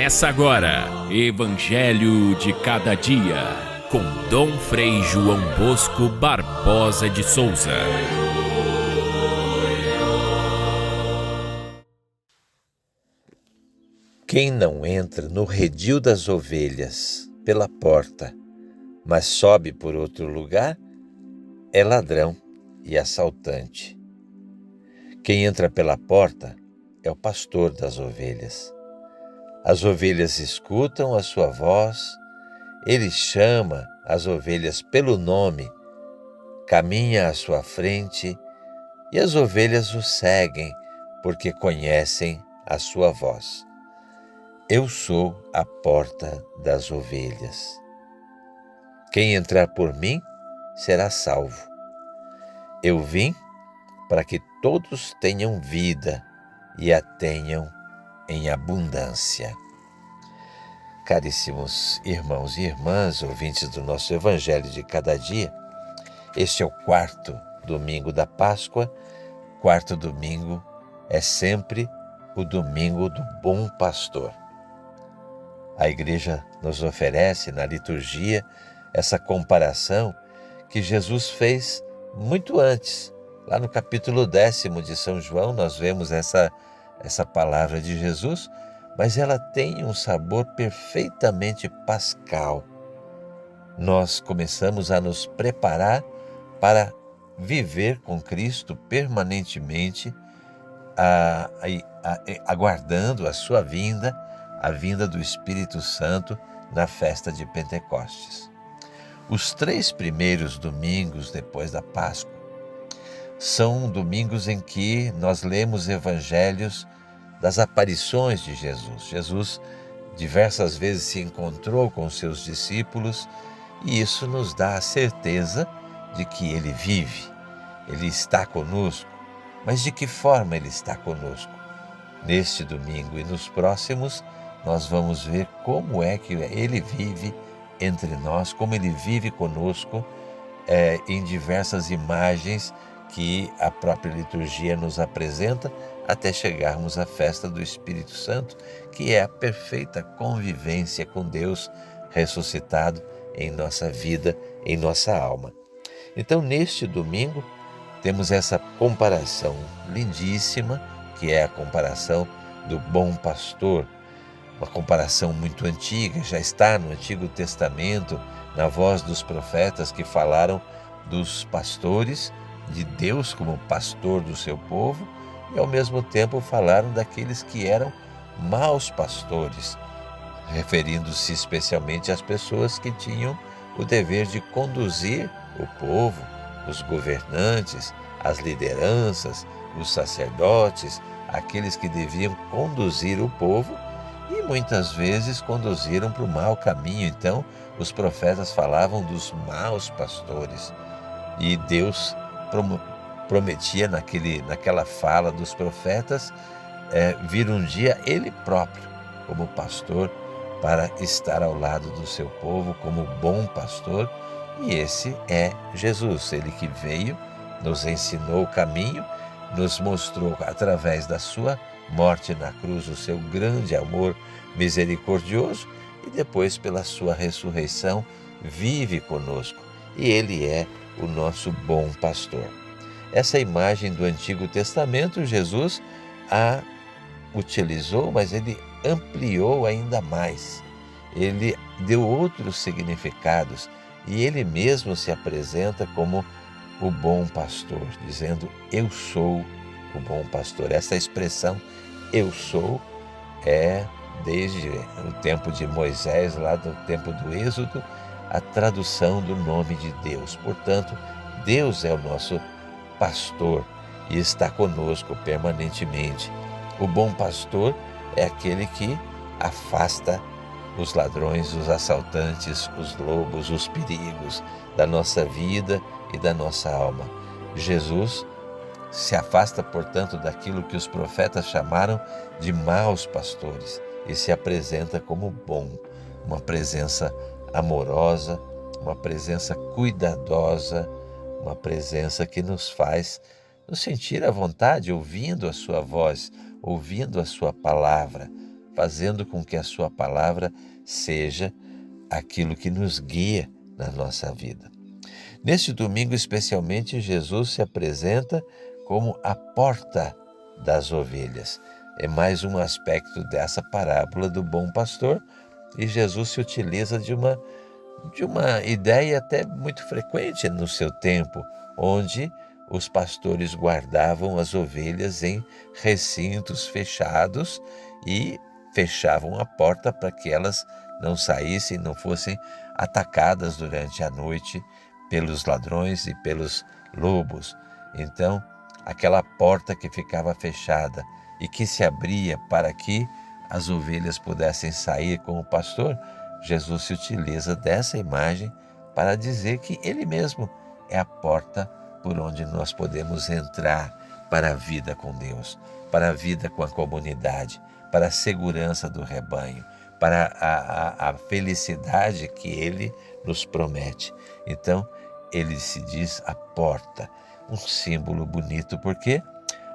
Começa agora, Evangelho de Cada Dia, com Dom Frei João Bosco Barbosa de Souza. Quem não entra no redil das ovelhas pela porta, mas sobe por outro lugar, é ladrão e assaltante. Quem entra pela porta é o pastor das ovelhas. As ovelhas escutam a sua voz, ele chama as ovelhas pelo nome, caminha à sua frente e as ovelhas o seguem porque conhecem a sua voz. Eu sou a porta das ovelhas. Quem entrar por mim será salvo. Eu vim para que todos tenham vida e a tenham em abundância. Caríssimos irmãos e irmãs, ouvintes do nosso Evangelho de Cada Dia, este é o quarto domingo da Páscoa. Quarto domingo é sempre o domingo do Bom Pastor. A Igreja nos oferece na liturgia essa comparação que Jesus fez muito antes. Lá no capítulo 10 de São João nós vemos essa palavra de Jesus, mas ela tem um sabor perfeitamente pascal. Nós começamos a nos preparar para viver com Cristo permanentemente, aguardando a sua vinda, a vinda do Espírito Santo na festa de Pentecostes. Os 3 primeiros domingos depois da Páscoa são domingos em que nós lemos evangelhos das aparições de Jesus. Jesus diversas vezes se encontrou com seus discípulos e isso nos dá a certeza de que ele vive, ele está conosco. Mas de que forma ele está conosco? Neste domingo e nos próximos, nós vamos ver como é que ele vive entre nós, como ele vive conosco em diversas imagens que a própria liturgia nos apresenta, até chegarmos à festa do Espírito Santo, que é a perfeita convivência com Deus ressuscitado em nossa vida, em nossa alma. Então, neste domingo, temos essa comparação lindíssima, que é a comparação do bom pastor, uma comparação muito antiga, já está no Antigo Testamento, na voz dos profetas que falaram dos pastores, de Deus como pastor do seu povo, e ao mesmo tempo falaram daqueles que eram maus pastores, referindo-se especialmente às pessoas que tinham o dever de conduzir o povo, os governantes, as lideranças, os sacerdotes, aqueles que deviam conduzir o povo e muitas vezes conduziram para o mau caminho. Então, os profetas falavam dos maus pastores e Deus prometia naquela fala dos profetas vir um dia Ele próprio como pastor para estar ao lado do seu povo como bom pastor, e esse é Jesus, Ele que veio, nos ensinou o caminho, nos mostrou através da sua morte na cruz o seu grande amor misericordioso e depois pela sua ressurreição vive conosco e Ele é o nosso bom pastor. Essa imagem do Antigo Testamento, Jesus a utilizou, mas Ele ampliou ainda mais. Ele deu outros significados e Ele mesmo se apresenta como o bom pastor, dizendo, eu sou o bom pastor. Essa expressão, eu sou, é desde o tempo de Moisés, lá do tempo do Êxodo, a tradução do nome de Deus. Portanto, Deus é o nosso pastor e está conosco permanentemente. O bom pastor é aquele que afasta os ladrões, os assaltantes, os lobos, os perigos da nossa vida e da nossa alma. Jesus se afasta, portanto, daquilo que os profetas chamaram de maus pastores e se apresenta como bom, uma presença amorosa, uma presença cuidadosa, uma presença que nos faz nos sentir à vontade, ouvindo a sua voz, ouvindo a sua palavra, fazendo com que a sua palavra seja aquilo que nos guia na nossa vida. Neste domingo, especialmente, Jesus se apresenta como a porta das ovelhas. É mais um aspecto dessa parábola do bom pastor, e Jesus se utiliza de uma ideia até muito frequente no seu tempo, onde os pastores guardavam as ovelhas em recintos fechados e fechavam a porta para que elas não saíssem, não fossem atacadas durante a noite pelos ladrões e pelos lobos. Então, aquela porta que ficava fechada e que se abria para que as ovelhas pudessem sair com o pastor, Jesus se utiliza dessa imagem para dizer que Ele mesmo é a porta por onde nós podemos entrar para a vida com Deus, para a vida com a comunidade, para a segurança do rebanho, para a felicidade que Ele nos promete. Então, Ele se diz a porta, um símbolo bonito, porque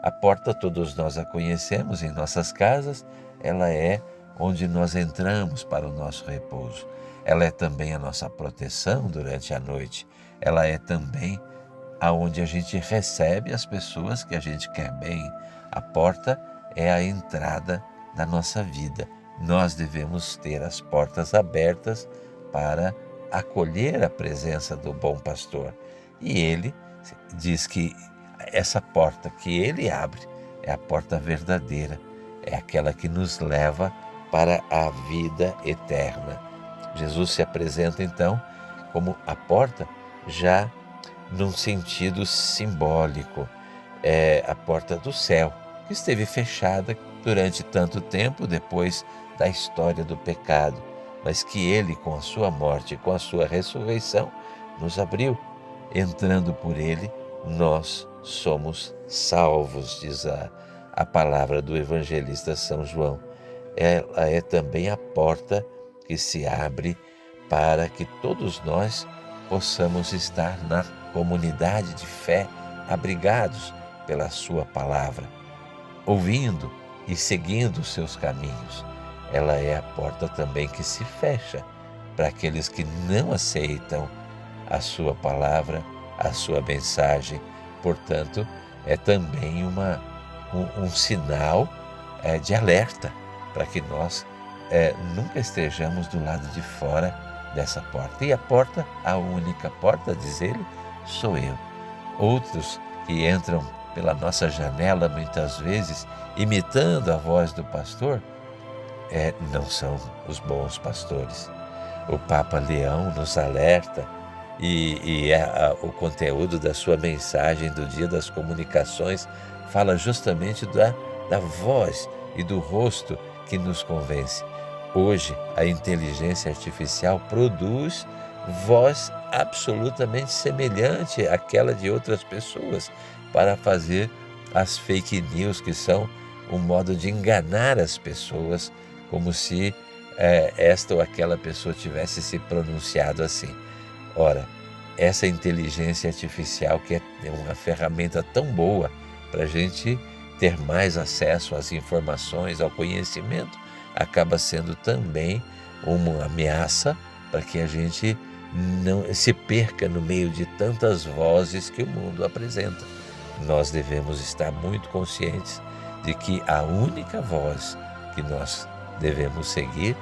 a porta todos nós a conhecemos em nossas casas, ela é onde nós entramos para o nosso repouso. Ela é também a nossa proteção durante a noite. Ela é também aonde a gente recebe as pessoas que a gente quer bem. A porta é a entrada da nossa vida. Nós devemos ter as portas abertas para acolher a presença do bom pastor. E ele diz que essa porta que ele abre é a porta verdadeira, é aquela que nos leva para a vida eterna. Jesus se apresenta então como a porta já num sentido simbólico. É a porta do céu, que esteve fechada durante tanto tempo depois da história do pecado, mas que Ele, com a sua morte e com a sua ressurreição, nos abriu. Entrando por Ele, nós somos salvos, diz a palavra do evangelista São João. Ela é também a porta que se abre para que todos nós possamos estar na comunidade de fé, abrigados pela sua palavra, ouvindo e seguindo os seus caminhos. Ela é a porta também que se fecha para aqueles que não aceitam a sua palavra, a sua mensagem. Portanto, é também um sinal de alerta para que nós nunca estejamos do lado de fora dessa porta. E a porta, a única porta, diz ele, sou eu. Outros que entram pela nossa janela, muitas vezes, imitando a voz do pastor, não são os bons pastores. O Papa Leão nos alerta, e o conteúdo da sua mensagem do Dia das Comunicações fala justamente da voz e do rosto que nos convence. Hoje, a inteligência artificial produz voz absolutamente semelhante àquela de outras pessoas para fazer as fake news, que são um modo de enganar as pessoas, como se esta ou aquela pessoa tivesse se pronunciado assim. Ora, essa inteligência artificial, que é uma ferramenta tão boa para a gente ter mais acesso às informações, ao conhecimento, acaba sendo também uma ameaça para que a gente não se perca no meio de tantas vozes que o mundo apresenta. Nós devemos estar muito conscientes de que a única voz que nós devemos seguir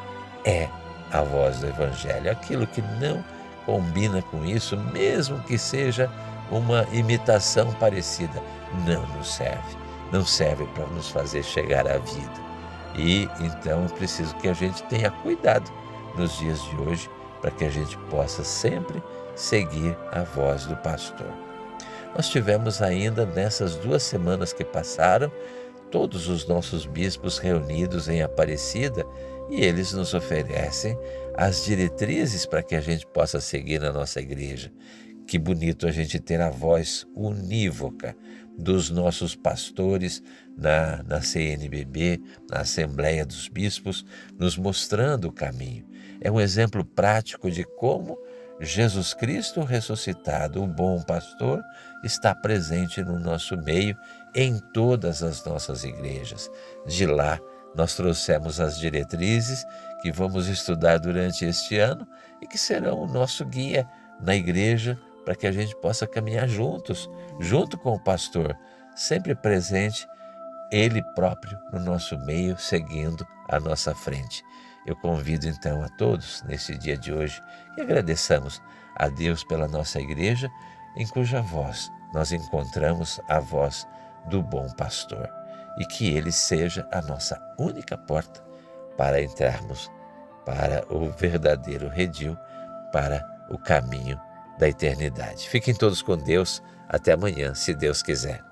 é a voz do Evangelho. Aquilo que não combina com isso, mesmo que seja uma imitação parecida, não nos serve. Não serve para nos fazer chegar à vida. E então é preciso que a gente tenha cuidado nos dias de hoje para que a gente possa sempre seguir a voz do pastor. Nós tivemos ainda nessas 2 semanas que passaram todos os nossos bispos reunidos em Aparecida, e eles nos oferecem as diretrizes para que a gente possa seguir na nossa igreja. Que bonito a gente ter a voz unívoca dos nossos pastores na CNBB, na Assembleia dos Bispos, nos mostrando o caminho. É um exemplo prático de como Jesus Cristo ressuscitado, o bom pastor, está presente no nosso meio, em todas as nossas igrejas. De lá nós trouxemos as diretrizes que vamos estudar durante este ano e que serão o nosso guia na igreja para que a gente possa caminhar juntos, junto com o pastor, sempre presente, ele próprio no nosso meio, seguindo à nossa frente. Eu convido então a todos, nesse dia de hoje, que agradeçamos a Deus pela nossa igreja, em cuja voz nós encontramos a voz do bom pastor, e que ele seja a nossa única porta para entrarmos para o verdadeiro redil, para o caminho da eternidade. Fiquem todos com Deus. Até amanhã, se Deus quiser.